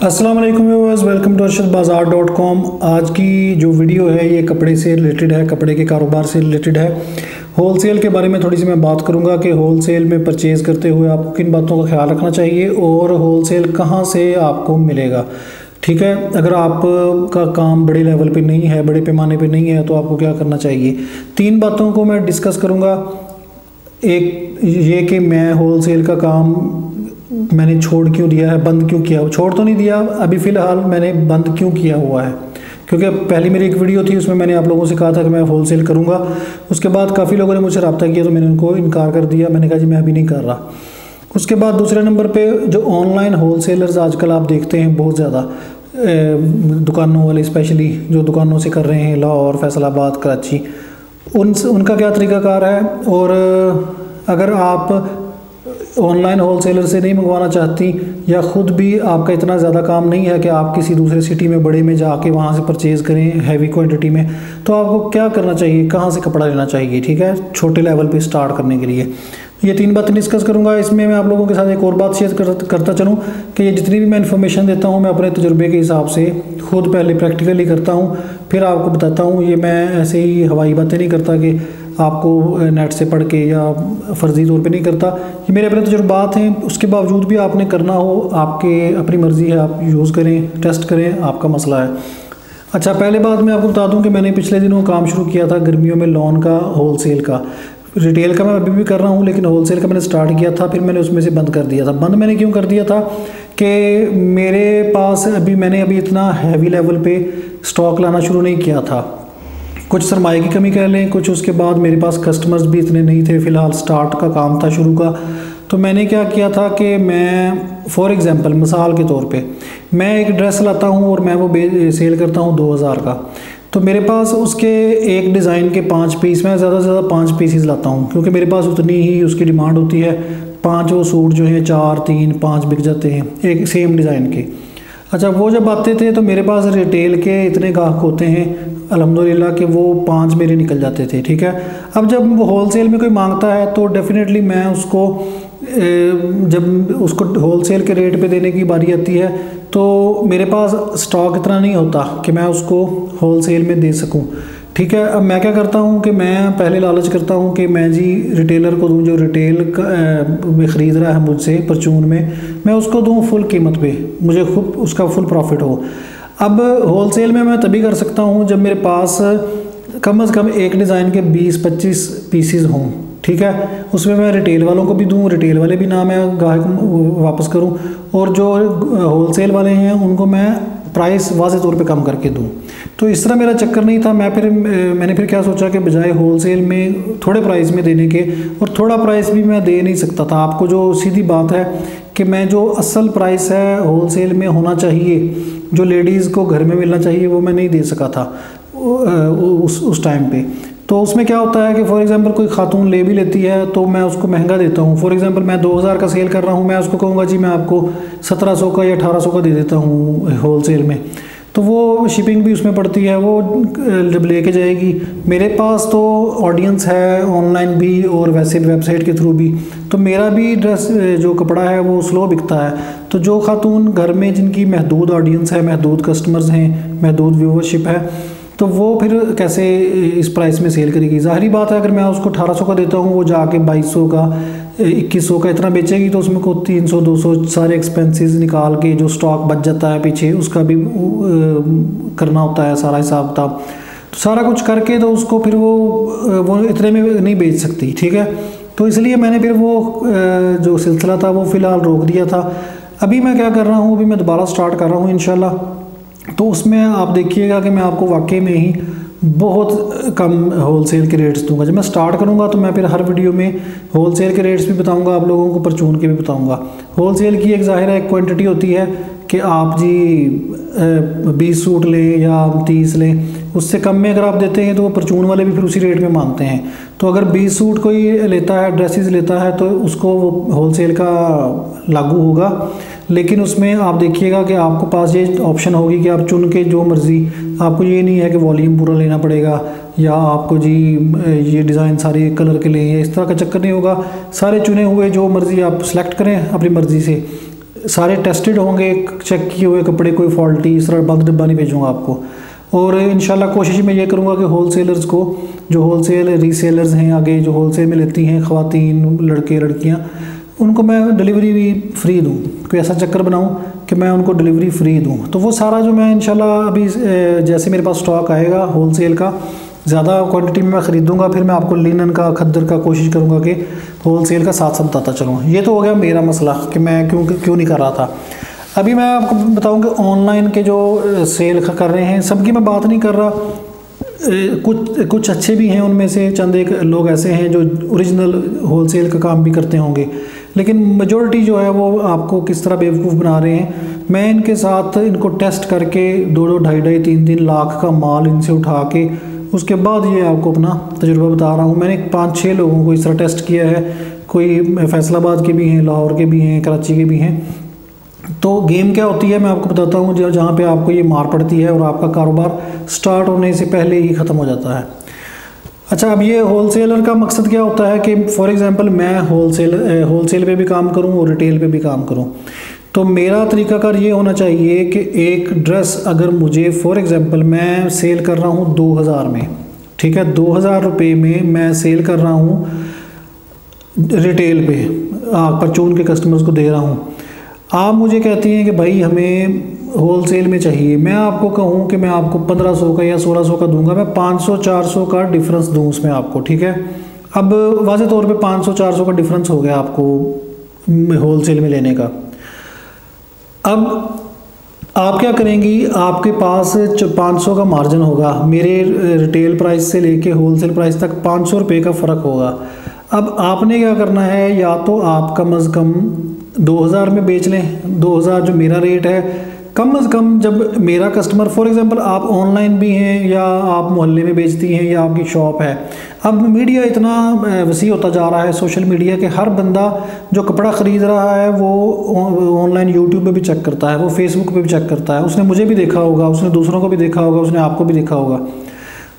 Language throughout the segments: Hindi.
अस्सलाम वालेकुम व्यूअर्स, वेलकम टू arshadbazaar.com। आज की जो वीडियो है ये कपड़े से रिलेटेड है, कपड़े के कारोबार से रिलेटेड है। होलसेल के बारे में थोड़ी सी मैं बात करूंगा कि होलसेल में परचेज़ करते हुए आपको किन बातों का ख्याल रखना चाहिए और होलसेल कहां से आपको मिलेगा। ठीक है, अगर आप का काम बड़े लेवल पे नहीं है, बड़े पैमाने पे नहीं है, तो आपको क्या करना चाहिए। 3 बातों को मैं डिस्कस करूँगा। एक ये कि मैं होलसेल का काम मैंने छोड़ क्यों दिया है, बंद क्यों किया। छोड़ तो नहीं दिया, अभी फ़िलहाल मैंने बंद क्यों किया हुआ है, क्योंकि पहली मेरी एक वीडियो थी उसमें मैंने आप लोगों से कहा था कि मैं होलसेल करूंगा। उसके बाद काफ़ी लोगों ने मुझसे रब्ता किया तो मैंने उनको इनकार कर दिया। मैंने कहा जी मैं अभी नहीं कर रहा। उसके बाद दूसरे नंबर पे जो ऑनलाइन होलसेलर्स आजकल आप देखते हैं बहुत ज़्यादा, दुकानों वाले स्पेशली जो दुकानों से कर रहे हैं, लाहौर, फैसलाबाद, कराची, उनका क्या तरीक़ाकार है। और अगर आप ऑनलाइन होलसेलर से नहीं मंगवाना चाहती या ख़ुद भी आपका इतना ज़्यादा काम नहीं है कि आप किसी दूसरे सिटी में बड़े में जाके वहाँ से परचेज़ करें हैवी क्वांटिटी में, तो आपको क्या करना चाहिए, कहाँ से कपड़ा लेना चाहिए। ठीक है, छोटे लेवल पे स्टार्ट करने के लिए ये 3 बातें डिस्कस करूँगा। इसमें मैं आप लोगों के साथ एक और बात शेयर करता चलूँ कि ये जितनी भी मैं इन्फॉर्मेशन देता हूँ मैं अपने तजुर्बे के हिसाब से खुद पहले प्रैक्टिकली करता हूँ, फिर आपको बताता हूँ। ये मैं ऐसे ही हवाई बातें नहीं करता कि आपको नेट से पढ़ के या फ़र्ज़ी तौर पे नहीं करता। ये मेरे अपने तजुर्बात हैं, उसके बावजूद भी आपने करना हो, आपके अपनी मर्ज़ी है, आप यूज़ करें, टेस्ट करें, आपका मसला है। अच्छा, पहले बात मैं आपको बता दूं कि मैंने पिछले दिनों काम शुरू किया था गर्मियों में लॉन का, होलसेल का। रिटेल का मैं अभी भी कर रहा हूँ, लेकिन होलसेल का मैंने स्टार्ट किया था, फिर मैंने उसमें से बंद कर दिया था। बंद मैंने क्यों कर दिया था कि मेरे पास मैंने अभी इतना हैवी लेवल पे स्टॉक लाना शुरू नहीं किया था। कुछ सरमाए की कमी कह लें, कुछ उसके बाद मेरे पास कस्टमर्स भी इतने नहीं थे, फ़िलहाल स्टार्ट का काम था, शुरू का। तो मैंने क्या किया था कि मैं फॉर एग्ज़ाम्पल मिसाल के तौर पे मैं एक ड्रेस लाता हूँ और मैं वो सेल करता हूँ 2000 का। तो मेरे पास उसके एक डिज़ाइन के 5 पीस, मैं ज़्यादा से ज़्यादा 5 पीसीज लाता हूँ, क्योंकि मेरे पास उतनी ही उसकी डिमांड होती है। 5 वो सूट जो हैं 4, 3, 5 बिक जाते हैं एक सेम डिज़ाइन के। अच्छा, वो जब आते थे तो मेरे पास रिटेल के इतने ग्राहक होते हैं अल्हम्दुलिल्लाह कि वो 5 मेरे निकल जाते थे। ठीक है, अब जब वो होलसेल में कोई मांगता है तो डेफिनेटली मैं उसको जब उसको होलसेल के रेट पे देने की बारी आती है तो मेरे पास स्टॉक इतना नहीं होता कि मैं उसको होलसेल में दे सकूं। ठीक है, अब मैं क्या करता हूँ कि मैं पहले लालच करता हूँ कि मैं जी रिटेलर को दूँ, जो रिटेल में ख़रीद रहा है मुझसे परचून में, मैं उसको दूँ फुल कीमत पे, मुझे खूब उसका फुल प्रॉफिट हो। अब होलसेल में मैं तभी कर सकता हूँ जब मेरे पास कम से कम एक डिज़ाइन के 20-25 पीसीज हों। ठीक है, उसमें मैं रिटेल वालों को भी दूँ, रिटेल वाले भी ना मैं ग्राहक वापस करूँ, और जो होलसेल वाले हैं उनको मैं प्राइस वाज़े तौर पे कम करके दूँ। तो इस तरह मेरा चक्कर नहीं था। मैंने फिर क्या सोचा कि बजाय होलसेल में थोड़े प्राइस में देने के, और थोड़ा प्राइस भी मैं दे नहीं सकता था आपको, जो सीधी बात है कि मैं जो असल प्राइस है होलसेल में होना चाहिए, जो लेडीज़ को घर में मिलना चाहिए, वो मैं नहीं दे सका था उस टाइम पे। तो उसमें क्या होता है कि फॉर एग्जांपल कोई खातून ले भी लेती है तो मैं उसको महंगा देता हूँ। फॉर एग्जांपल मैं 2000 का सेल कर रहा हूँ, मैं उसको कहूँगा जी मैं आपको 1700 का या 1800 का दे देता हूँ होलसेल में, तो वो शिपिंग भी उसमें पड़ती है, वो जब लेके जाएगी। मेरे पास तो ऑडियंस है ऑनलाइन भी और वैसे वेबसाइट के थ्रू भी, तो मेरा भी ड्रेस जो कपड़ा है वो स्लो बिकता है। तो जो खातून घर में जिनकी महदूद ऑडियंस है, महदूद कस्टमर्स हैं, महदूद व्यूवरशिप है, तो वो फिर कैसे इस प्राइस में सेल करेगी। ज़ाहिरी बात है अगर मैं उसको 1800 का देता हूँ, वो जाके 2200 का, 2100 का इतना बेचेगी, तो उसमें को 300-200 सारे एक्सपेंसेस निकाल के जो स्टॉक बच जाता है पीछे, उसका भी करना होता है सारा हिसाब किताब। तो सारा कुछ करके तो उसको फिर वो इतने में नहीं बेच सकती। ठीक है, तो इसलिए मैंने फिर वो जो सिलसिला था वो फ़िलहाल रोक दिया था। अभी मैं क्या कर रहा हूँ, अभी मैं दोबारा स्टार्ट कर रहा हूँ इंशाल्लाह। तो उसमें आप देखिएगा कि मैं आपको वाकई में ही बहुत कम होलसेल के रेट्स दूंगा। जब मैं स्टार्ट करूंगा तो मैं फिर हर वीडियो में होलसेल के रेट्स भी बताऊंगा आप लोगों को, परचून के भी बताऊंगा। होलसेल की एक ज़ाहिर है एक क्वांटिटी होती है कि आप जी 20 सूट लें या 30 लें, उससे कम में अगर आप देते हैं तो वो परचून वाले भी फिर उसी रेट में मांगते हैं। तो अगर 20 सूट कोई लेता है, ड्रेसेस लेता है, तो उसको वो होलसेल का लागू होगा। लेकिन उसमें आप देखिएगा कि आपको पास ये ऑप्शन होगी कि आप चुन के जो मर्ज़ी, आपको ये नहीं है कि वॉल्यूम पूरा लेना पड़ेगा या आपको जी ये डिज़ाइन सारे कलर के लें, इस तरह का चक्कर नहीं होगा। सारे चुने हुए जो मर्ज़ी आप सेलेक्ट करें अपनी मर्ज़ी से, सारे टेस्टेड होंगे, चेक किए हुए कपड़े, कोई फॉल्टी इस तरह बंद डिब्बा नहीं भेजूँगा आपको। और इंशाल्लाह कोशिश मैं ये करूँगा कि होलसेलर्स को, जो होलसेल रीसेलर्स हैं आगे जो होलसेल में लेती हैं ख़वातीन, लड़के लड़कियाँ, उनको मैं डिलीवरी भी फ्री दूँ। कोई ऐसा चक्कर बनाऊँ कि मैं उनको डिलीवरी फ्री दूँ। तो वो सारा जो मैं इंशाल्लाह अभी जैसे मेरे पास स्टॉक आएगा होलसेल का, ज़्यादा क्वांटिटी में मैं ख़रीदूँगा, फिर मैं आपको लिनन का, खद्दर का कोशिश करूँगा कि होलसेल का साथ साथ बताता चलूँ। ये तो हो गया मेरा मसला कि मैं क्यों नहीं कर रहा था। अभी मैं आपको बताऊँ कि ऑनलाइन के जो सेल कर रहे हैं सबकी मैं बात नहीं कर रहा, कुछ अच्छे भी हैं उनमें से, चंद एक लोग ऐसे हैं जो ओरिजिनल होलसेल का काम भी करते होंगे, लेकिन मेजॉरिटी जो है वो आपको किस तरह बेवकूफ़ बना रहे हैं। मैं इनके साथ इनको टेस्ट करके 2-2, 2.5, 3-3 लाख का माल इनसे उठा के उसके बाद ये आपको अपना तजुर्बा बता रहा हूँ। मैंने 5-6 लोगों को इस तरह टेस्ट किया है, कोई फैसलाबाद के भी हैं, लाहौर के भी हैं, कराची के भी हैं। तो गेम क्या होती है मैं आपको बताता हूँ, जहाँ पे आपको ये मार पड़ती है और आपका कारोबार स्टार्ट होने से पहले ही ख़त्म हो जाता है। अच्छा, अब ये होलसेलर का मकसद क्या होता है कि फॉर एग्ज़ाम्पल मैं होलसेल पे भी काम करूँ और रिटेल पे भी काम करूँ। तो मेरा तरीकाकार ये होना चाहिए कि एक ड्रेस अगर मुझे फॉर एग्ज़ाम्पल मैं सेल कर रहा हूँ 2000 में, ठीक है, 2000 रुपये में मैं सेल कर रहा हूँ रिटेल पे, परचून के कस्टमर्स को दे रहा हूँ। आप मुझे कहती हैं कि भाई हमें होलसेल में चाहिए, मैं आपको कहूँ कि मैं आपको 1500 का या 1600 का दूंगा, मैं 500-400 का डिफरेंस दूँ उसमें आपको, ठीक है। अब वाज़े तौर पे 500-400 का डिफरेंस हो गया आपको होलसेल में लेने का। अब आप क्या करेंगी, आपके पास 500 का मार्जिन होगा, मेरे रिटेल प्राइस से लेके होलसेल प्राइस तक 500 रुपये का फ़र्क होगा। अब आपने क्या करना है, या तो आप कम अज़ कम 2000 में बेच लें, 2000 जो मेरा रेट है, कम अज़ कम जब मेरा कस्टमर फॉर एग्ज़ाम्पल आप ऑनलाइन भी हैं या आप मोहल्ले में बेचती हैं या आपकी शॉप है। अब मीडिया इतना वसी होता जा रहा है, सोशल मीडिया, के हर बंदा जो कपड़ा ख़रीद रहा है वो ऑनलाइन यूट्यूब पे भी चेक करता है, वो फेसबुक पे भी चेक करता है। उसने मुझे भी देखा होगा, उसने दूसरों को भी देखा होगा, उसने आपको भी देखा होगा।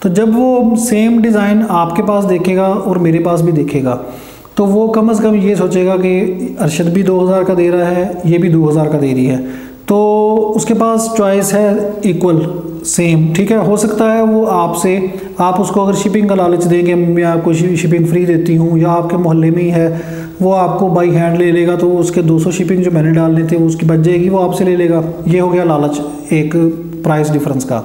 तो जब वो सेम डिज़ाइन आपके पास देखेगा और मेरे पास भी देखेगा, तो वो कम से कम ये सोचेगा कि अरशद भी 2000 का दे रहा है, ये भी 2000 का दे रही है, तो उसके पास चॉइस है इक्वल सेम, ठीक है। हो सकता है वो आपसे, आप उसको अगर शिपिंग का लालच देंगे, मैं आपको शिपिंग फ्री देती हूँ, या आपके मोहल्ले में ही है, वो आपको बाई हैंड ले लेगा, तो उसके 200 शिपिंग जो मैंने डालने थे उसकी बच जाएगी, वो आपसे ले लेगा। ये हो गया लालच एक प्राइस डिफरेंस का।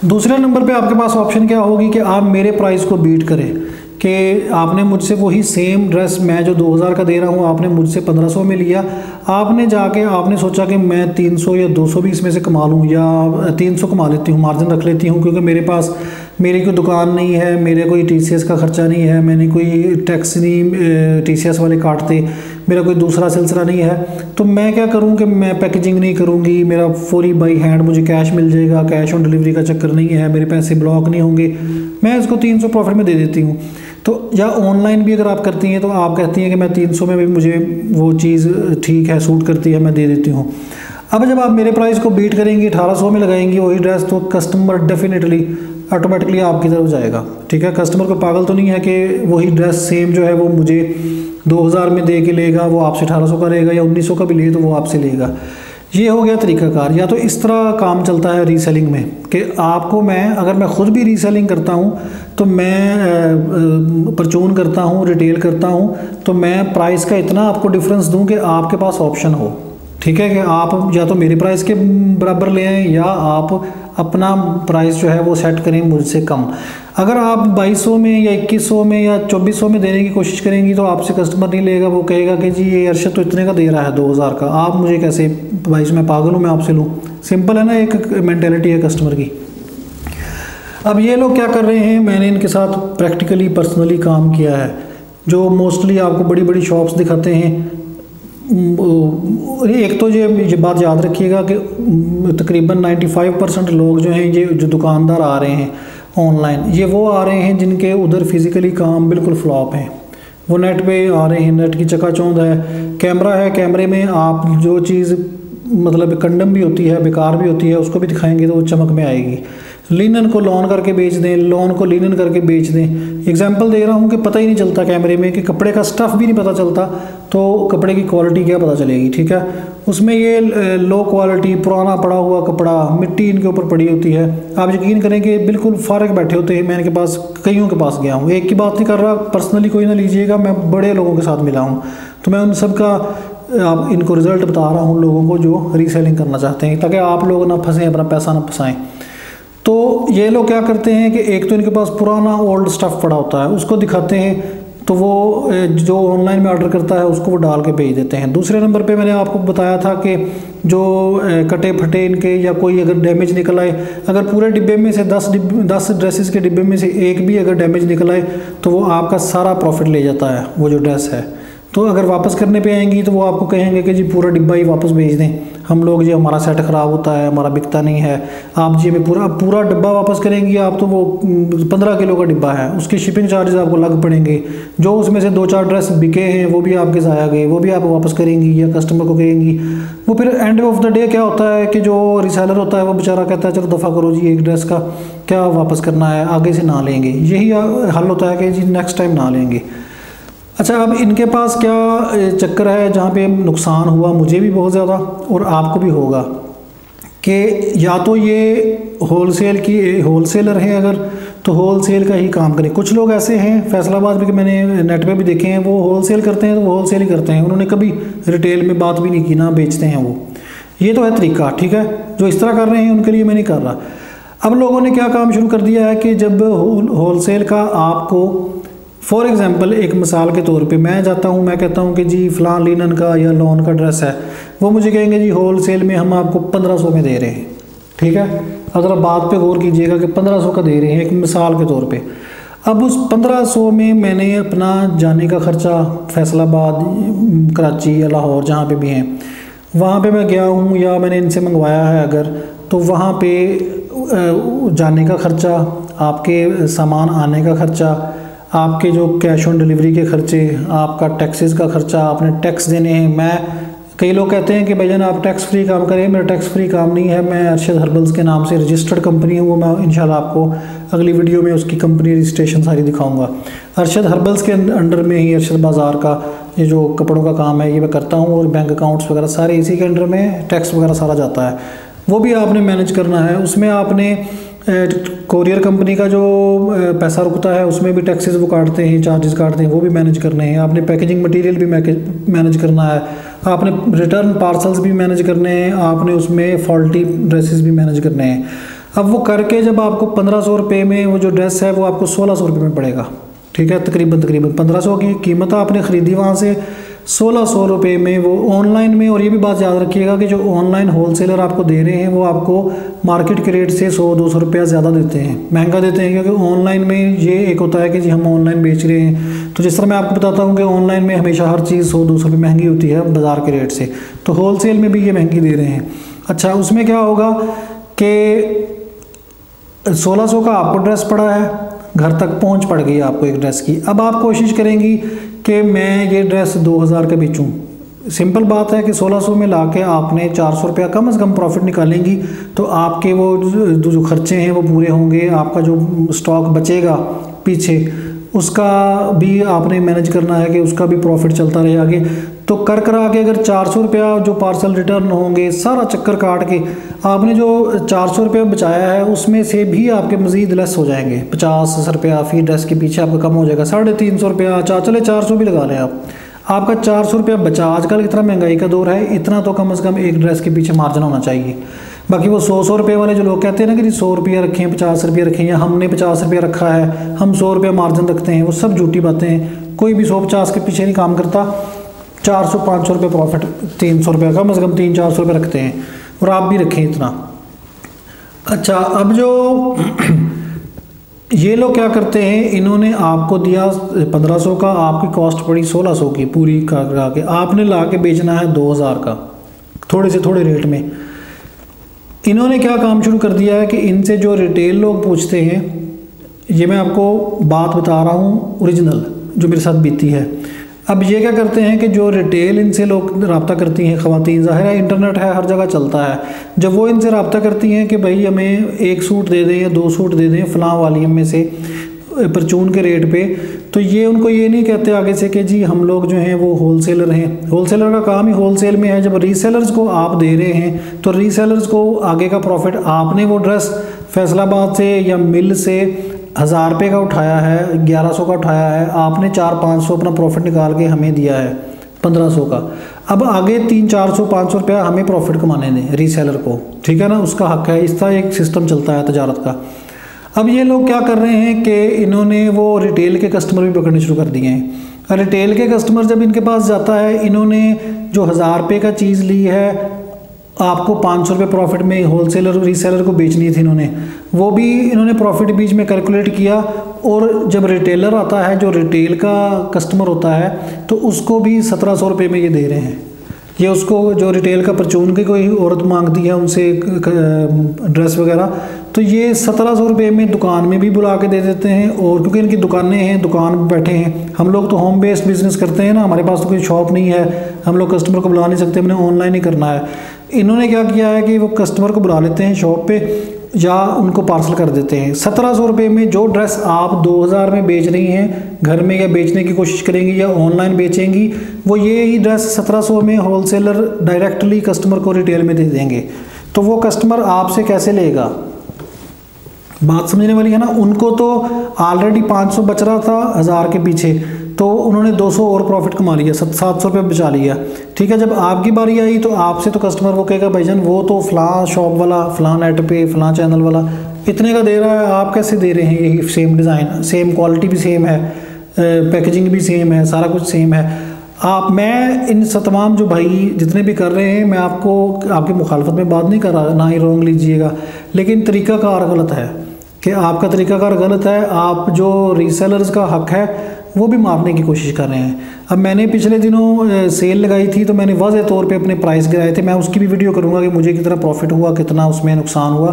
दूसरे नंबर पे आपके पास ऑप्शन क्या होगी कि आप मेरे प्राइस को बीट करें, कि आपने मुझसे वही सेम ड्रेस मैं जो 2000 का दे रहा हूँ आपने मुझसे 1500 में लिया, आपने जाके आपने सोचा कि मैं 300 या 200 भी इसमें से कमा लूँ, या 300 कमा लेती हूँ, मार्जिन रख लेती हूँ, क्योंकि मेरे पास मेरी कोई दुकान नहीं है, मेरे कोई TCS का ख़र्चा नहीं है, मैंने कोई टैक्स नहीं TCS वाले काटते, मेरा कोई दूसरा सिलसिला नहीं है। तो मैं क्या करूं कि मैं पैकेजिंग नहीं करूंगी, मेरा फौरी बाई हैंड मुझे कैश मिल जाएगा, कैश ऑन डिलीवरी का चक्कर नहीं है, मेरे पैसे ब्लॉक नहीं होंगे, मैं इसको 300 प्रॉफिट में दे देती हूँ। तो या ऑनलाइन भी अगर आप करती हैं तो आप कहती हैं कि मैं 300 में भी मुझे वो चीज़ ठीक है, सूट करती है, मैं दे देती हूँ। अब जब आप मेरे प्राइस को बीट करेंगी, 1800 में लगाएंगी वही ड्रेस, तो कस्टमर डेफिनेटली ऑटोमेटिकली आपकी तरफ जाएगा, ठीक है। कस्टमर को पागल तो नहीं है कि वही ड्रेस सेम जो है वो मुझे 2000 में दे के लेगा, वो आपसे 1800 का लेगा, या 1900 का भी ले तो वो आपसे लेगा। ये हो गया तरीकाकार। या तो इस तरह काम चलता है रीसेलिंग में कि आपको मैं, अगर मैं ख़ुद भी रीसेलिंग करता हूँ तो मैं परचून करता हूँ, रिटेल करता हूँ, तो मैं प्राइस का इतना आपको डिफरेंस दूँ कि आपके पास ऑप्शन हो, ठीक है, कि आप या तो मेरे प्राइस के बराबर ले आएँ या आप अपना प्राइस जो है वो सेट करें मुझसे कम। अगर आप 2200 में या 2100 में या 2400 में देने की कोशिश करेंगी तो आपसे कस्टमर नहीं लेगा, वो कहेगा कि जी ये अरशद तो इतने का दे रहा है 2000 का, आप मुझे कैसे, भाई मैं पागल हूँ मैं आपसे लूँ। सिंपल है ना, एक मेंटेलिटी है कस्टमर की। अब ये लोग क्या कर रहे हैं, मैंने इनके साथ प्रैक्टिकली पर्सनली काम किया है, जो मोस्टली आपको बड़ी बड़ी शॉप्स दिखाते हैं। एक तो ये बात याद रखिएगा कि तकरीबन 95% लोग जो हैं, ये जो दुकानदार आ रहे हैं ऑनलाइन, ये वो आ रहे हैं जिनके उधर फिज़िकली काम बिल्कुल फ्लॉप हैं। वो नेट पे आ रहे हैं, नेट की चकाचौंध है, कैमरा है, कैमरे में आप जो चीज़ मतलब कंडम भी होती है, बेकार भी होती है, उसको भी दिखाएंगे तो वो चमक में आएगी। लिनन को लॉन करके बेच दें, लॉन को लिनन करके बेच दें। एग्जांपल दे रहा हूँ कि पता ही नहीं चलता कैमरे में, कि कपड़े का स्टफ़ भी नहीं पता चलता, तो तो कपड़े की क्वालिटी क्या पता चलेगी, ठीक है। उसमें ये लो क्वालिटी पुराना पड़ा हुआ कपड़ा, मिट्टी इनके ऊपर पड़ी होती है। आप यकीन करें कि बिल्कुल फारग बैठे होते हैं। मैं इनके पास कईयों के पास गया हूँ, एक की बात नहीं कर रहा, पर्सनली कोई ना लीजिएगा, मैं बड़े लोगों के साथ मिला हूँ, तो मैं उन सब का आप इनको रिज़ल्ट बता रहा हूँ लोगों को जो रीसेलिंग करना चाहते हैं, ताकि आप लोग ना फंसें, अपना पैसा ना फंसाएं। तो ये लोग क्या करते हैं कि एक तो इनके पास पुराना ओल्ड स्टफ़ पड़ा होता है, उसको दिखाते हैं, तो वो जो ऑनलाइन में ऑर्डर करता है उसको वो डाल के भेज देते हैं। दूसरे नंबर पे मैंने आपको बताया था कि जो कटे फटे इनके या कोई अगर डैमेज निकल आए, अगर पूरे डिब्बे में से 10 ड्रेसेस के डिब्बे में से एक भी अगर डैमेज निकल आए तो वो आपका सारा प्रॉफिट ले जाता है वो जो ड्रेस है। तो अगर वापस करने पे आएंगी तो वो आपको कहेंगे कि जी पूरा डिब्बा ही वापस भेज दें, हम लोग जी हमारा सेट ख़राब होता है, हमारा बिकता नहीं है, आप जी हमें पूरा डिब्बा वापस करेंगी आप, तो वो 15 किलो का डिब्बा है, उसके शिपिंग चार्जेस आपको लग पड़ेंगे। जो उसमें से 2-4 ड्रेस बिके हैं वो भी आपके ज़ाया गए, वो भी आप वापस करेंगी या कस्टमर को कहेंगी। वो फिर एंड ऑफ द डे क्या होता है कि जो रिसेलर होता है वो बेचारा कहता है चलो दफ़ा करो जी, एक ड्रेस का क्या वापस करना है, आगे से ना लेंगे। यही हल होता है कि जी नेक्स्ट टाइम ना लेंगे। अच्छा, अब इनके पास क्या चक्कर है जहाँ पे नुकसान हुआ मुझे भी बहुत ज़्यादा और आपको भी होगा, कि या तो ये होलसेलर हैं अगर, तो होलसेल का ही काम करें। कुछ लोग ऐसे हैं फैसलाबाद में कि मैंने नेट पे भी देखे हैं, वो होलसेल करते हैं तो वो होलसेल ही करते हैं, उन्होंने कभी रिटेल में बात भी नहीं की, ना बेचते हैं वो। ये तो है तरीका, ठीक है, जो इस तरह कर रहे हैं उनके लिए मैं नहीं कर रहा। अब लोगों ने क्या काम शुरू कर दिया है कि जब होलसेल का आपको फॉर एग्ज़ाम्पल एक मिसाल के तौर पे मैं जाता हूँ, मैं कहता हूँ कि जी फ़लाँ लिनन का या लॉन का ड्रेस है, वो मुझे कहेंगे जी होलसेल में हम आपको 1500 में दे रहे हैं, ठीक है। अगर आप बात पे गौर कीजिएगा कि 1500 का दे रहे हैं एक मिसाल के तौर पे। अब उस 1500 में मैंने अपना जाने का ख़र्चा फैसलाबाद, कराची या लाहौर जहाँ पे भी हैं वहाँ पे मैं गया हूँ या मैंने इनसे मंगवाया है अगर, तो वहाँ पे जाने का ख़र्चा, आपके सामान आने का ख़र्चा, आपके जो कैश ऑन डिलीवरी के खर्चे, आपका टैक्सेस का खर्चा, आपने टैक्स देने हैं। कई लोग कहते हैं कि भैया आप टैक्स फ्री काम करें, मेरा टैक्स फ्री काम नहीं है, मैं अरशद हर्बल्स के नाम से रजिस्टर्ड कंपनी हूँ। वो मैं इंशाल्लाह आपको अगली वीडियो में उसकी कंपनी रजिस्ट्रेशन सारी दिखाऊंगा। अरशद हर्बल्स के अंडर में ही अरशद बाज़ार का ये जो कपड़ों का काम है ये मैं करता हूँ, और बैंक अकाउंट्स वगैरह सारे इसी के अंडर में, टैक्स वगैरह सारा जाता है, वो भी आपने मैनेज करना है। उसमें आपने कोरियर कंपनी का जो पैसा रुकता है उसमें भी टैक्सेस वो काटते हैं, चार्जेस काटते हैं, वो भी मैनेज करने हैं। आपने पैकेजिंग मटेरियल भी मैनेज करना है, आपने रिटर्न पार्सल्स भी मैनेज करने हैं, आपने उसमें फॉल्टी ड्रेसेस भी मैनेज करने हैं। अब वो करके जब आपको 1500 रुपये में वो जो ड्रेस है वो आपको 1600 रुपये में पड़ेगा, ठीक है। तकरीबन 1500 की कीमत आपने ख़रीदी, वहाँ से 1600 रुपये में वो ऑनलाइन में। और ये भी बात याद रखिएगा कि जो ऑनलाइन होलसेलर आपको दे रहे हैं वो आपको मार्केट के रेट से 100-200 रुपया ज़्यादा देते हैं, महंगा देते हैं, क्योंकि ऑनलाइन में ये एक होता है कि जी हम ऑनलाइन बेच रहे हैं, तो जिस तरह मैं आपको बताता हूँ कि ऑनलाइन में हमेशा हर चीज़ 100-200 रुपये महंगी होती है बाज़ार के रेट से, तो होलसेल में भी ये महंगी दे रहे हैं। अच्छा, उसमें क्या होगा कि 1600 का आपको ड्रेस पड़ा है, घर तक पहुंच पड़ गई आपको एक ड्रेस की। अब आप कोशिश करेंगी कि मैं ये ड्रेस 2000 का बेचूं। सिंपल बात है कि 1600 में लाके आपने 400 रुपया कम से कम प्रॉफिट निकालेंगी, तो आपके वो जो खर्चे हैं वो पूरे होंगे, आपका जो स्टॉक बचेगा पीछे उसका भी आपने मैनेज करना है कि उसका भी प्रॉफिट चलता रहे आगे। तो कर के अगर 400 रुपया जो पार्सल रिटर्न होंगे, सारा चक्कर काट के आपने जो 400 रुपया बचाया है उसमें से भी आपके मज़ीद लेस हो जाएंगे, 50 रुपया फी ड्रेस के पीछे आपका कम हो जाएगा, 350 रुपया, चले 400 भी लगा लें आप, आपका 400 रुपया बचा। आजकल इतना महंगाई का दौर है, इतना तो कम से कम एक ड्रेस के पीछे मार्जिन होना चाहिए। बाकी वो 100 रुपये वाले जो लोग कहते हैं ना कि जी 100 रुपया रखें, 50 रुपया रखें, या हमने 50 रुपया रखा है, हम 100 रुपया मार्जिन रखते हैं, वो सब झूठी बातें हैं। कोई भी 150 के पीछे नहीं काम करता। 400-500 रुपये प्रॉफिट, 300 रुपये कम से कम 300-400 रुपये रखते हैं, और आप भी रखें इतना। अच्छा, अब जो ये लोग क्या करते हैं, इन्होंने आपको दिया 1500 का, आपकी कॉस्ट पड़ी 1600 की पूरी करा के, आपने ला के बेचना है 2000 का थोड़े से थोड़े रेट में। इन्होंने क्या काम शुरू कर दिया है कि इनसे जो रिटेल लोग पूछते हैं, ये मैं आपको बात बता रहा हूँ ओरिजिनल जो मेरे साथ बीती है। अब ये क्या करते हैं कि जो रिटेल इनसे लोग रब्ता करती हैं, ख़वातीन, ज़ाहिर है इंटरनेट है, हर जगह चलता है, जब वो इनसे रब्ता करती हैं कि भाई हमें 1 सूट दे दें या 2 सूट दे दें फ़लाँ वाली में से, परचून के रेट पे, तो ये उनको ये नहीं कहते आगे से कि जी हम लोग जो हैं वो होलसेलर हैं। होलसेलर का काम ही होलसेल में है। जब रीसेलर्स को आप दे रहे हैं तो रीसेलर्स को आगे का प्रॉफिट, आपने वो ड्रेस फैसलाबाद से या मिल से 1000 रुपये का उठाया है, 1100 का उठाया है, आपने 400-500 अपना प्रॉफिट निकाल के हमें दिया है 1500 का। अब आगे 300-400-500 रुपया हमें प्रॉफिट कमाने दें रीसेलर को, ठीक है ना, उसका हक है। इस तरह एक सिस्टम चलता है तजारत का। अब ये लोग क्या कर रहे हैं कि इन्होंने वो रिटेल के कस्टमर भी पकड़ने शुरू कर दिए हैं। रिटेल के कस्टमर जब इनके पास जाता है, इन्होंने जो 1000 रुपये का चीज़ ली है, आपको 500 रुपये प्रॉफिट में होलसेलर रीसेलर को बेचनी थी इन्होंने, वो भी इन्होंने प्रॉफिट बीच में कैलकुलेट किया। और जब रिटेलर आता है, जो रिटेल का कस्टमर होता है, तो उसको भी 1700 रुपये में ये दे रहे हैं। ये उसको जो रिटेल का परचून की कोई औरत मांगती है उनसे ड्रेस वगैरह, तो ये 1700 रुपये में दुकान में भी बुला के दे देते हैं। और क्योंकि इनकी दुकानें हैं, दुकान में बैठे हैं, हम लोग तो होम बेस्ड बिजनेस करते हैं ना, हमारे पास तो कोई शॉप नहीं है, हम लोग कस्टमर को बुला नहीं सकते, हमने ऑनलाइन ही करना है। इन्होंने क्या किया है कि वो कस्टमर को बुला लेते हैं शॉप पे या उनको पार्सल कर देते हैं। 1700 रुपये में जो ड्रेस आप 2000 में बेच रही हैं घर में, या बेचने की कोशिश करेंगी या ऑनलाइन बेचेंगी, वो ये ही ड्रेस 1700 में होलसेलर डायरेक्टली कस्टमर को रिटेल में दे देंगे। तो वो कस्टमर आपसे कैसे लेगा? बात समझने वाली है ना। उनको तो ऑलरेडी 500 बच रहा था 1000 के पीछे, तो उन्होंने 200 और प्रॉफिट कमा लिया, 700 रुपये बचा लिया। ठीक है, जब आपकी बारी आई तो आपसे तो कस्टमर वो कहेगा भाईजान वो तो फ़लाँ शॉप वाला, फ़लाँ नेट पे, फ़लाँ चैनल वाला इतने का दे रहा है, आप कैसे दे रहे हैं? यही सेम डिज़ाइन, सेम क्वालिटी भी सेम है, पैकेजिंग भी सेम है, सारा कुछ सेम है। मैं इन तमाम जो भाई जितने भी कर रहे हैं, मैं आपको आपकी मुखालफत में बात नहीं कर रहा, ना ही रॉन्ग लीजिएगा, लेकिन तरीक़ाकार गलत है कि आपका तरीक़ाकार गलत है। आप जो रीसेलर्स का हक है वो भी मारने की कोशिश कर रहे हैं। अब मैंने पिछले दिनों सेल लगाई थी, तो मैंने वाज़ेह तौर पे अपने प्राइस गिराए थे। मैं उसकी भी वीडियो करूंगा कि मुझे कितना प्रॉफिट हुआ, कितना उसमें नुकसान हुआ।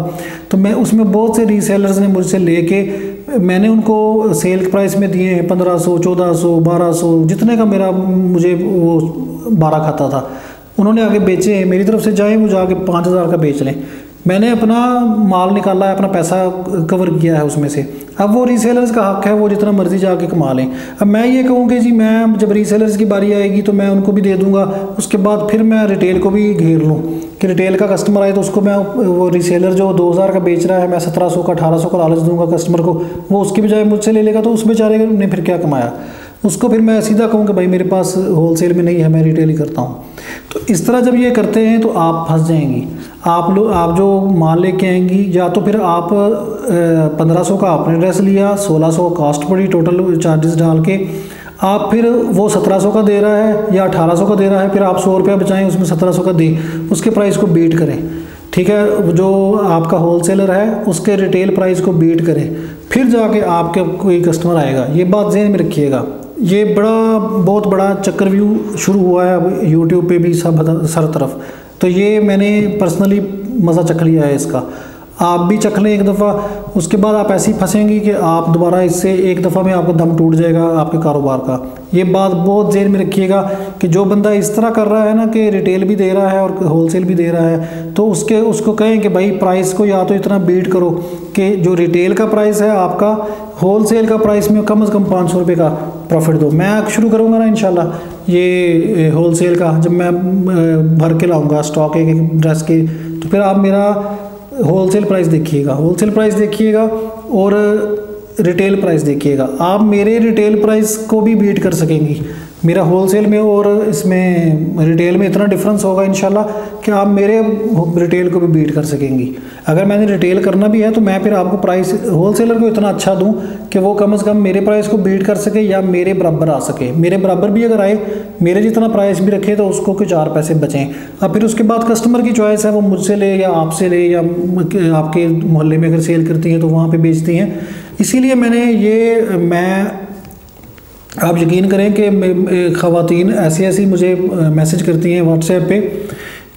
तो मैं उसमें बहुत से रीसेलर्स ने मुझसे लेके, मैंने उनको सेल प्राइस में दिए हैं 1500, 1400, 1200, जितने का मेरा मुझे वो 12 खाता था, उन्होंने आगे बेचे हैं। मेरी तरफ से जाए वो जाके 5000 का बेच लें। मैंने अपना माल निकाला है, अपना पैसा कवर किया है उसमें से। अब वो रीसेलर्स का हक है, वो जितना मर्जी जाके कमा लें। अब मैं ये कहूँ कि जी मैं जब रीसेलर्स की बारी आएगी तो मैं उनको भी दे दूँगा, उसके बाद फिर मैं रिटेल को भी घेर लूँ कि रिटेल का कस्टमर आए तो उसको मैं वो रीसेलर जो 2000 का बेच रहा है, मैं 1700 का 1800 का लालच दूँगा कस्टमर को, वो उसकी बजाय मुझसे ले लेगा। तो उस बेचारे ने फिर क्या कमाया? उसको फिर मैं सीधा कहूँ कि भाई मेरे पास होलसेल में नहीं है, मैं रिटेल ही करता हूँ। तो इस तरह जब ये करते हैं तो आप फंस जाएंगी। आप जो माल लेके आएंगी, या तो फिर आप 1500 का आपने ड्रेस लिया, 1600 कॉस्ट पड़ी टोटल चार्जेस डाल के, आप फिर वो 1700 का दे रहा है या 1800 का दे रहा है, फिर आप 100 रुपया बचाएँ, उसमें 1700 का दे, उसके प्राइस को बीट करें। ठीक है, जो आपका होलसेलर है उसके रिटेल प्राइस को बीट करें, फिर जाके आपके कोई कस्टमर आएगा। ये बात ज़हन में रखिएगा। ये बहुत बड़ा चक्रव्यूह शुरू हुआ है अब यूट्यूब पे भी हर तरफ। तो ये मैंने पर्सनली मज़ा चख लिया है इसका, आप भी चख लें एक दफ़ा, उसके बाद आप ऐसी फंसेंगी कि आप दोबारा इससे एक दफ़ा में आपका दम टूट जाएगा आपके कारोबार का। ये बात बहुत ज़हन में रखिएगा कि जो बंदा इस तरह कर रहा है ना कि रिटेल भी दे रहा है और होलसेल भी दे रहा है, तो उसको कहें कि भाई प्राइस को या तो इतना बीट करो कि जो रिटेल का प्राइस है आपका, होलसेल का प्राइस में कम से कम 500 रुपये का प्रॉफिट दो। मैं शुरू करूँगा ना इंशाल्लाह ये होलसेल का, जब मैं भर के लाऊँगा स्टॉक एक ड्रेस के, तो फिर आप मेरा होलसेल प्राइस देखिएगा और रिटेल प्राइस देखिएगा। आप मेरे रिटेल प्राइस को भी बीट कर सकेंगी। मेरा होलसेल में और इसमें रिटेल में इतना डिफरेंस होगा इंशाल्लाह कि आप मेरे रिटेल को भी बीट कर सकेंगी। अगर मैंने रिटेल करना भी है तो मैं फिर आपको प्राइस होलसेलर को इतना अच्छा दूं कि वो कम से कम मेरे प्राइस को बीट कर सके या मेरे बराबर आ सके। मेरे बराबर भी अगर आए, मेरे जितना प्राइस भी रखे तो उसको कुछ 4 पैसे बचें। अब फिर उसके बाद कस्टमर की चॉइस है, वो मुझसे ले या आपसे ले, या आपके मोहल्ले में अगर सेल करती हैं तो वहाँ पर बेचती हैं। इसीलिए मैं आप यकीन करें कि ख़वातीन ऐसी मुझे मैसेज करती हैं व्हाट्सएप पे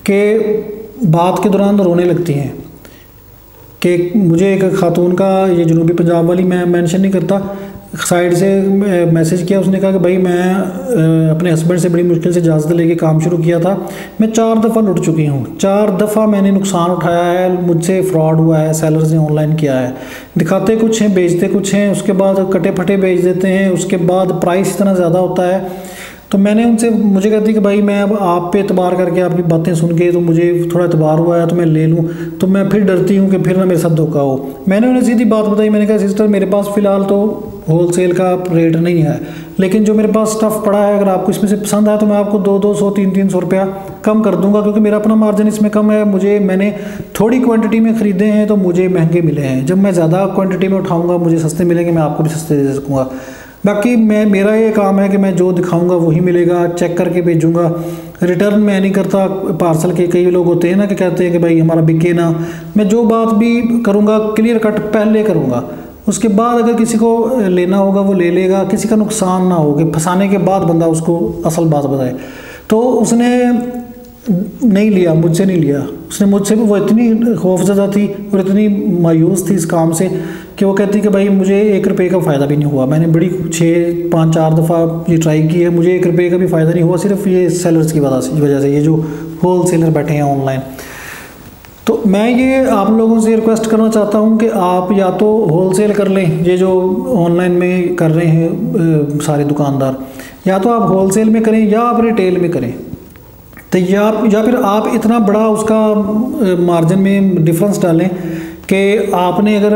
कि बात के दौरान रोने लगती हैं कि मुझे एक खातून का, ये जनूबी पंजाब वाली, मैं मेंशन नहीं करता, साइड से मैसेज किया, उसने कहा कि भाई मैं अपने हस्बैंड से बड़ी मुश्किल से इजाज़त लेके काम शुरू किया था, मैं 4 दफ़ा लुट चुकी हूँ, 4 दफ़ा मैंने नुकसान उठाया है, मुझसे फ्रॉड हुआ है, सेलर्स ने ऑनलाइन किया है, दिखाते कुछ हैं बेचते कुछ हैं, उसके बाद कटे फटे बेच देते हैं, उसके बाद प्राइस इतना ज़्यादा होता है। तो मैंने उनसे, मुझे कहती कि भाई मैं अब आप पे एतबार करके आपकी बातें सुन के तो मुझे थोड़ा एतबार हुआ है तो मैं ले लूँ, तो मैं फिर डरती हूँ कि फिर ना मेरे साथ धोखा हो। मैंने उन्हें सीधी बात बताई, मैंने कहा सिस्टर मेरे पास फ़िलहाल तो होलसेल का रेट नहीं है, लेकिन जो मेरे पास स्टफ़ पड़ा है अगर आपको इसमें से पसंद आए तो मैं आपको 200 300 रुपया कम कर दूंगा, क्योंकि मेरा अपना मार्जिन इसमें कम है। मैंने थोड़ी क्वांटिटी में ख़रीदे हैं तो मुझे महंगे मिले हैं, जब मैं ज़्यादा क्वांटिटी में उठाऊँगा मुझे सस्ते मिलेंगे, मैं आपको भी सस्ते दे सकूँगा। बाकी मेरा ये काम है कि मैं जो दिखाऊंगा वही मिलेगा, चेक करके भेजूंगा, रिटर्न मैं नहीं करता पार्सल के। कई लोग होते हैं ना कि कहते हैं कि भाई हमारा बिके ना, मैं जो बात भी करूंगा क्लियर कट पहले करूंगा, उसके बाद अगर किसी को लेना होगा वो ले लेगा, किसी का नुकसान ना हो कि फंसाने के बाद बंदा उसको असल बात बताए। तो उसने नहीं लिया, मुझसे नहीं लिया, उसने मुझसे, वो इतनी खौफज़दा थी और इतनी मायूस थी इस काम से कि वो कहती कि भाई मुझे 1 रुपये का फ़ायदा भी नहीं हुआ, मैंने बड़ी 6-5-4 दफ़ा ये ट्राई की है, मुझे 1 रुपये का भी फ़ायदा नहीं हुआ, सिर्फ ये सेलर्स की वजह से, ये जो होल सेलर बैठे हैं ऑनलाइन। तो मैं ये आप लोगों से रिक्वेस्ट करना चाहता हूँ कि आप या तो होल सेल कर लें, ये जो ऑनलाइन में कर रहे हैं सारे दुकानदार, या तो आप होल सेल में करें या आप रिटेल में करें, तो या फिर आप इतना बड़ा उसका मार्जिन में डिफरेंस डालें कि आपने अगर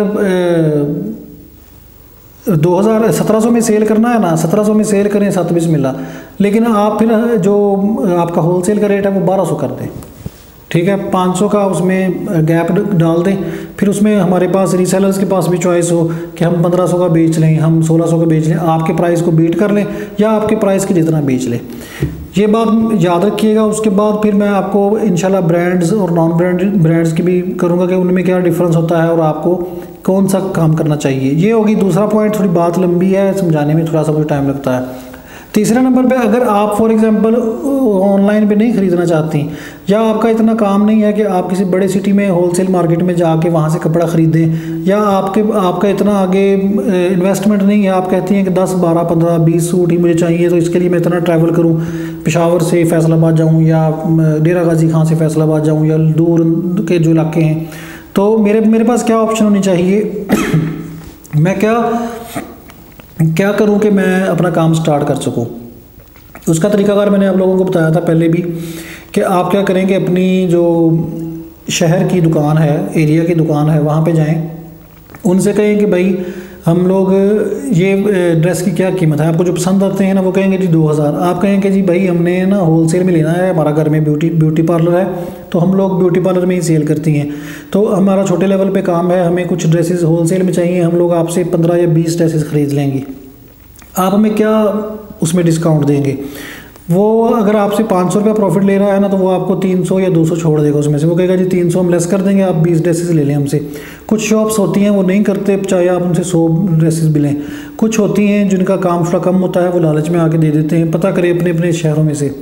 1700 में सेल करना है ना, 1700 में सेल करें 7 बिस्मिल्लाह, लेकिन आप फिर जो आपका होलसेल का रेट है वो 1200 कर दें, ठीक है, 500 का उसमें गैप डाल दें। फिर उसमें हमारे पास रीसेलर्स के पास भी चॉइस हो कि हम 1500 का बेच लें, हम 1600 का बेच लें, आपके प्राइस को बीट कर लें या आपके प्राइस के जितना बेच लें, ये बात याद रखिएगा। उसके बाद फिर मैं आपको इंशाल्लाह ब्रांड्स और नॉन ब्रांड्स की भी करूँगा कि उनमें क्या डिफरेंस होता है और आपको कौन सा काम करना चाहिए। ये होगी दूसरा पॉइंट, थोड़ी बात लंबी है, समझाने में थोड़ा सा मुझे टाइम लगता है। तीसरे नंबर पे, अगर आप फॉर एग्जांपल ऑनलाइन पे नहीं ख़रीदना चाहती या आपका इतना काम नहीं है कि आप किसी बड़े सिटी में होलसेल मार्केट में जाके वहाँ से कपड़ा ख़रीदें, या आपका इतना आगे इन्वेस्टमेंट नहीं है, आप कहती हैं कि 10 12 15 20 सूट ही मुझे चाहिए, तो इसके लिए मैं इतना ट्रैवल करूँ, पेशावर से फैसलाबाद जाऊँ या डेरा गाजी खां से फैसलाबाद जाऊँ या दूर के जो इलाके हैं, तो मेरे पास क्या ऑप्शन होनी चाहिए मैं क्या करूं कि मैं अपना काम स्टार्ट कर सकूं। उसका तरीकाकार मैंने आप लोगों को बताया था पहले भी कि आप क्या करें कि अपनी जो शहर की दुकान है, एरिया की दुकान है, वहाँ पे जाएं, उनसे कहें कि भाई हम लोग ये ड्रेस की क्या कीमत है, आपको जो पसंद आते हैं ना वो कहेंगे जी 2000, आप कहेंगे जी भाई हमने ना होलसेल में लेना है, हमारा घर में ब्यूटी पार्लर है तो हम लोग ब्यूटी पार्लर में ही सेल करती हैं, तो हमारा छोटे लेवल पे काम है, हमें कुछ ड्रेसेस होलसेल में चाहिए, हम लोग आपसे 15 या 20 ड्रेसेस ख़रीद लेंगे, आप हमें क्या उसमें डिस्काउंट देंगे। वो अगर आपसे 500 रुपया प्रॉफिट ले रहा है ना, तो वो आपको 300 या 200 छोड़ देगा उसमें से, वो कहेगा जी 300 हम लेस कर देंगे, आप 20 ड्रेसेस ले लें हमसे। कुछ शॉप्स होती हैं वो नहीं करते, चाहे आप उनसे 100 ड्रेसेस भी लें, कुछ होती हैं जिनका काम थोड़ा कम होता है, वो लालच में आके दे देते हैं। पता करें अपने अपने शहरों में से,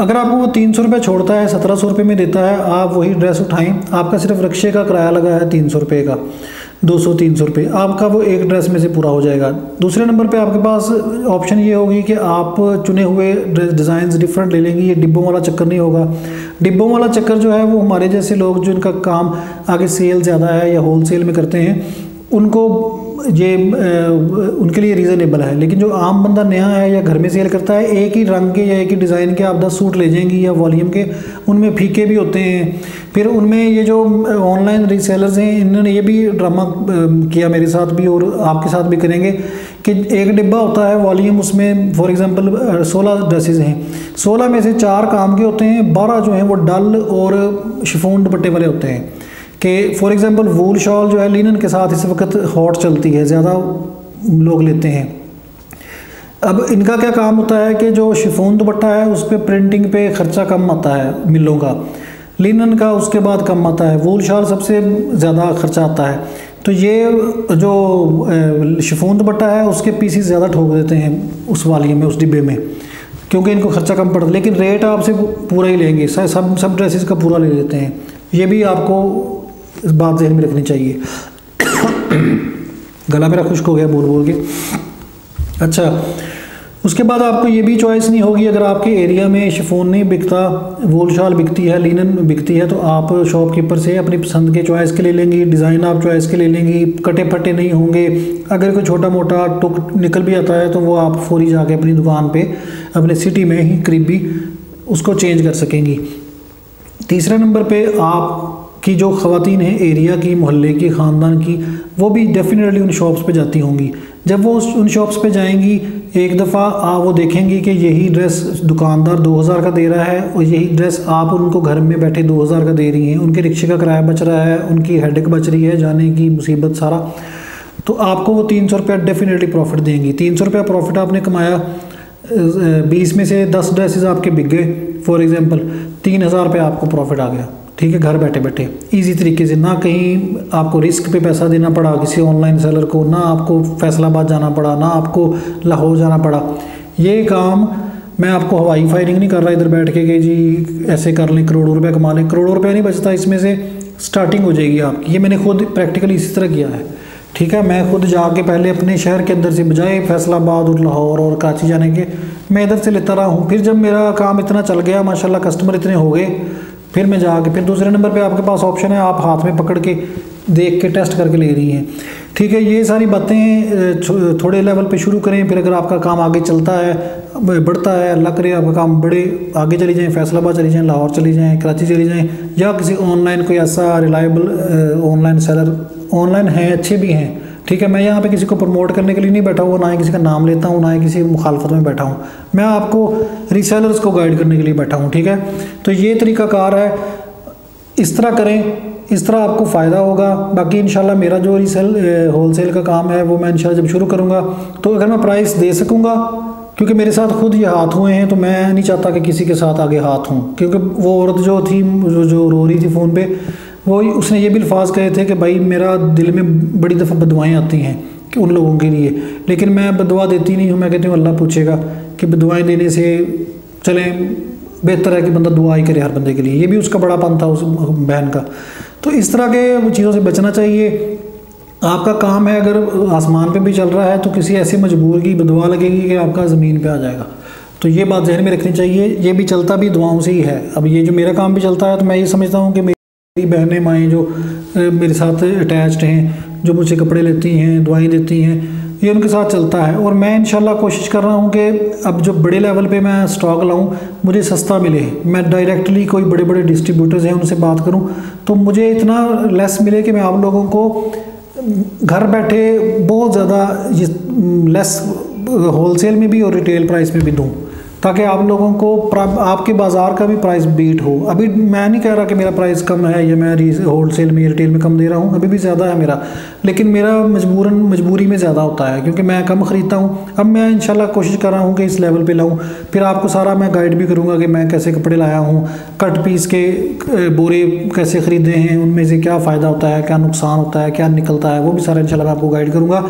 अगर आपको वो 300 रुपये छोड़ता है, 1700 रुपये में देता है, आप वही ड्रेस उठाएँ, आपका सिर्फ रिक्शे का किराया लगा है 300 रुपये का, 200-300 रुपये आपका वो एक ड्रेस में से पूरा हो जाएगा। दूसरे नंबर पे आपके पास ऑप्शन ये होगी कि आप चुने हुए डिज़ाइंस डिफरेंट ले लेंगी, ये डिब्बों वाला चक्कर नहीं होगा। डिब्बों वाला चक्कर जो है वो हमारे जैसे लोग जिनका काम आगे सेल ज़्यादा है या होल सेल में करते हैं, उनको ये उनके लिए रीज़नेबल है, लेकिन जो आम बंदा नया है या घर में सेल करता है, एक ही रंग के या एक ही डिज़ाइन के आप 10 सूट ले जाएंगी या वॉल्यूम के, उनमें फीके भी होते हैं। फिर उनमें ये जो ऑनलाइन रीसेलर्स हैं, इन्होंने ये भी ड्रामा किया मेरे साथ भी और आपके साथ भी करेंगे कि एक डिब्बा होता है वॉल्यूम, उसमें फॉर एग्जांपल 16 ड्रेसेस हैं, 16 में से 4 काम के होते हैं, 12 जो हैं वो डल और शिफॉन दुपट्टे वाले होते हैं। कि फॉर एग्जांपल वूल शॉल जो है लिनन के साथ इस वक्त हॉट चलती है, ज़्यादा लोग लेते हैं। अब इनका क्या काम होता है कि जो शिफॉन दुपट्टा है उस पर प्रिंटिंग पे ख़र्चा कम आता है मिलों का, लिनन का उसके बाद कम आता है, वूल शॉल सबसे ज़्यादा खर्चा आता है। तो ये जो शिफॉन दुपट्टा है उसके पीसेस ज़्यादा ठोक देते हैं उस वाली में, उस डिब्बे में, क्योंकि इनको खर्चा कम पड़ता है, लेकिन रेट आपसे पूरा ही लेंगे, सब ड्रेसेस का पूरा ले लेते हैं। ये भी आपको इस बात ज़हन में रखनी चाहिए। गला मेरा खुश्क हो गया बोल बोल के। अच्छा, उसके बाद आपको ये भी चॉइस नहीं होगी, अगर आपके एरिया में शिफॉन नहीं बिकता, वूल शाल बिकती है, लिनन बिकती है, तो आप शॉपकीपर से अपनी पसंद के चॉइस के ले लेंगी, डिज़ाइन आप चॉइस के ले लेंगी, कटे फटे नहीं होंगे। अगर कोई छोटा मोटा टुक निकल भी आता है तो वो आप फौरी जाके अपनी दुकान पे अपने सिटी में ही करीबी उसको चेंज कर सकेंगी। तीसरे नंबर पे आपकी जो ख़वातीन हैं एरिया की, मोहल्ले की, ख़ानदान की, वो भी डेफिनेटली उन शॉप्स पे जाती होंगी। जब वो उन शॉप्स पे जाएंगी, एक दफ़ा वो देखेंगी कि यही ड्रेस दुकानदार 2000 का दे रहा है और यही ड्रेस आप उनको घर में बैठे 2000 का दे रही हैं, उनके रिक्शे का किराया बच रहा है, उनकी हेडेक बच रही है, जाने की मुसीबत सारा, तो आपको वो 300 रुपया डेफिनेटली प्रॉफिट देंगी। 300 रुपया प्रॉफिट आपने कमाया, 20 में से 10 ड्रेसेस आपके बिक गए फॉर एग्ज़ाम्पल, 3000 रुपया आपको प्रॉफिट आ गया। ठीक है, घर बैठे बैठे इजी तरीके से, ना कहीं आपको रिस्क पे पैसा देना पड़ा किसी ऑनलाइन सेलर को, ना आपको फैसलाबाद जाना पड़ा, ना आपको लाहौर जाना पड़ा। ये काम मैं आपको हवाई फायरिंग नहीं कर रहा इधर बैठ के कि जी ऐसे कर लें करोड़ों रुपए कमा लें, करोड़ों रुपया नहीं बचता इसमें से, स्टार्टिंग हो जाएगी आपकी। ये मैंने खुद प्रैक्टिकली इसी तरह किया है। ठीक है, मैं खुद जाके पहले अपने शहर के अंदर से बजाय फैसलाबाद और लाहौर और कराची जाने के, मैं इधर से लेता रहा हूँ। फिर जब मेरा काम इतना चल गया, माशाल्लाह कस्टमर इतने हो गए, फिर मैं जाके फिर दूसरे नंबर पे आपके पास ऑप्शन है, आप हाथ में पकड़ के देख के टेस्ट करके ले रही हैं। ठीक है, ये सारी बातें थोड़े लेवल पे शुरू करें, फिर अगर आपका काम आगे चलता है, बढ़ता है, अल्लाह करे आपका काम बड़े आगे चली जाएँ, फैसलाबाद चली जाएँ, लाहौर चली जाएँ, कराची चली जाएँ, या किसी ऑनलाइन कोई ऐसा रिलायबल ऑनलाइन सेलर, ऑनलाइन हैं अच्छे भी हैं। ठीक है, मैं यहाँ पे किसी को प्रमोट करने के लिए नहीं बैठा हुआ, ना ही किसी का नाम लेता हूँ, ना ही किसी मुखालफत में बैठा हूँ, मैं आपको रीसेलर्स को गाइड करने के लिए बैठा हूँ। ठीक है, तो ये तरीक़ाकार है, इस तरह करें, इस तरह आपको फ़ायदा होगा। बाकी इंशाल्लाह मेरा जो होलसेल का काम है वो मैं इंशाल्लाह जब शुरू करूँगा तो अगर मैं प्राइस दे सकूँगा, क्योंकि मेरे साथ खुद ये हाथ हुए हैं, तो मैं नहीं चाहता कि किसी के साथ आगे हाथ हूँ। क्योंकि वो औरत जो थी जो रो रही थी फ़ोन पे, वो उसने ये भी अल्फाज कहे थे कि भाई मेरा दिल में बड़ी दफ़ा बदुआएँ आती हैं कि उन लोगों के लिए, लेकिन मैं बदुआ देती नहीं हूँ। मैं कहती हूँ अल्लाह पूछेगा कि बदुआएँ देने से चलें, बेहतर है कि बंदा दुआ ही करे हर बंदे के लिए। ये भी उसका बड़ापन था उस बहन का। तो इस तरह के चीज़ों से बचना चाहिए। आपका काम है अगर आसमान पे भी चल रहा है तो किसी ऐसे मजबूर की बदुआ लगेगी कि आपका ज़मीन पे आ जाएगा। तो ये बात जहन में रखनी चाहिए। ये भी चलता भी दुआओं से ही है। अब ये जो मेरा काम भी चलता है तो मैं ये समझता हूँ कि मेरी बहनें माएँ जो मेरे साथ अटैच्ड हैं, जो मुझसे कपड़े लेती हैं, दुआएँ देती हैं, ये उनके साथ चलता है। और मैं इंशाल्लाह कोशिश कर रहा हूँ कि अब जो बड़े लेवल पे मैं स्टॉक लाऊँ, मुझे सस्ता मिले। मैं डायरेक्टली कोई बड़े बड़े डिस्ट्रीब्यूटर्स हैं उनसे बात करूँ तो मुझे इतना लेस मिले कि मैं आप लोगों को घर बैठे बहुत ज़्यादा लेस होलसेल में भी और रिटेल प्राइस में भी दूँ, ताकि आप लोगों को आपके बाज़ार का भी प्राइस बीट हो। अभी मैं नहीं कह रहा कि मेरा प्राइस कम है या मैं होलसेल में या रिटेल में कम दे रहा हूँ, अभी भी ज़्यादा है मेरा, लेकिन मेरा मजबूरी में ज़्यादा होता है क्योंकि मैं कम ख़रीदता हूँ। अब मैं इंशाल्लाह कोशिश कर रहा हूँ कि इस लेवल पे लाऊँ। फिर आपको सारा मैं गाइड भी करूँगा कि मैं कैसे कपड़े लाया हूँ, कट पीस के बोरे कैसे ख़रीदे हैं, उनमें से क्या फ़ायदा होता है, क्या नुकसान होता है, क्या निकलता है, वो भी सारा इंशाल्लाह मैं आपको गाइड करूँगा।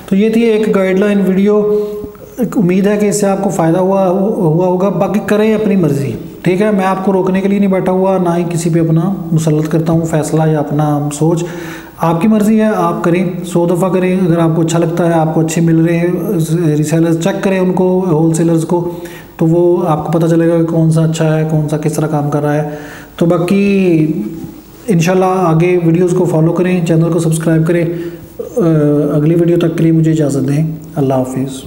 तो ये थी एक गाइडलाइन वीडियो। उम्मीद है कि इससे आपको फ़ायदा हुआ होगा। बाकी करें अपनी मर्ज़ी, ठीक है। मैं आपको रोकने के लिए नहीं बैठा हुआ, ना ही किसी पे अपना मुसल्लत करता हूँ फैसला या अपना सोच। आपकी मर्ज़ी है, आप करें, 100 दफ़ा करें। अगर आपको अच्छा लगता है, आपको अच्छे मिल रहे हैं रीसेलर्स, चेक करें उनको, होलसेलर्स को, तो वो आपको पता चलेगा कि कौन सा अच्छा है, कौन सा किस तरह काम कर रहा है। तो बाकी इंशाल्लाह आगे वीडियोस को फॉलो करें, चैनल को सब्सक्राइब करें। अगली वीडियो तक के लिए मुझे इजाज़त दें। अल्लाह हाफिज़।